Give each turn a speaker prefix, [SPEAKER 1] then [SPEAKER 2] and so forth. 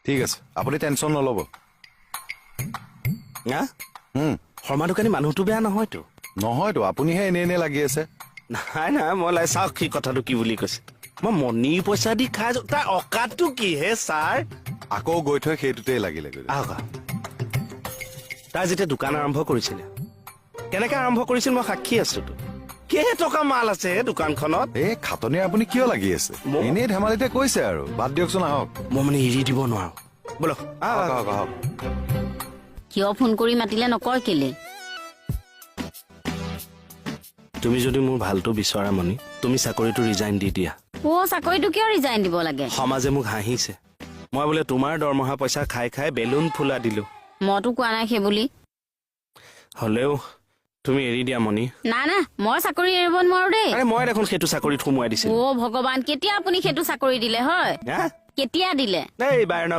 [SPEAKER 1] ঠিক আছে আপুনি টেনশ্যন নল'ব
[SPEAKER 2] হা শৰ্মা দোকানী মানুহটো বেয়া নহয়তো
[SPEAKER 1] নহয়তো আপুনিহে এনে লাগি আছে
[SPEAKER 2] নাই মই লাই চাওক সি কথাটো কি বুলি কৈছে মই মণিৰ পইচা দি খাই তাৰ অকাতটো কি হে ছাৰ
[SPEAKER 1] আকৌ গৈ থৈ সেইটোতেই লাগিলে
[SPEAKER 2] আহক তাই যেতিয়া দোকান আৰম্ভ কৰিছিলে কেনেকে আৰম্ভ কৰিছিল মই সাক্ষী আছোতো কেইটকা মাল আছে দোকানখনত
[SPEAKER 1] এই খাটনি আপুনি কিয় লাগি আছে এনেই ধেমালিতে কৈছে আৰু বাদ দিয়কচোন আহক
[SPEAKER 2] মই মানে এৰি দিব নোৱাৰো বলক
[SPEAKER 1] আহক
[SPEAKER 3] কিয় ফোন কৰি মাতিলে নকয় কেলে
[SPEAKER 2] তুমি যদি মোৰ ভালটো বিচৰা মণি তুমি চাকৰিটো ৰিজাইন দি দিয়া
[SPEAKER 3] চাকৰিটো কিয় ৰিজাইন দিব লাগে
[SPEAKER 2] সমাজে মোক হাঁহিছে মই বোলে তোমাৰ দৰমহা পইচা খাই খাই বেলুন ফুলা দিলো
[SPEAKER 3] মইতো কোৱা নাই সেই বুলি
[SPEAKER 2] হলেও তুমি এৰি দিয়া মণি
[SPEAKER 3] না মই চাকৰি এৰিব নোৱাৰো দেই
[SPEAKER 2] আৰে মই দেখোন সেইটো চাকৰিত সোমোৱাই দিছিলো
[SPEAKER 3] ভগৱান কেতিয়া আপুনি সেইটো চাকৰি দিলে হয়
[SPEAKER 2] হা
[SPEAKER 3] কেতিয়া দিলে
[SPEAKER 2] এই বায়না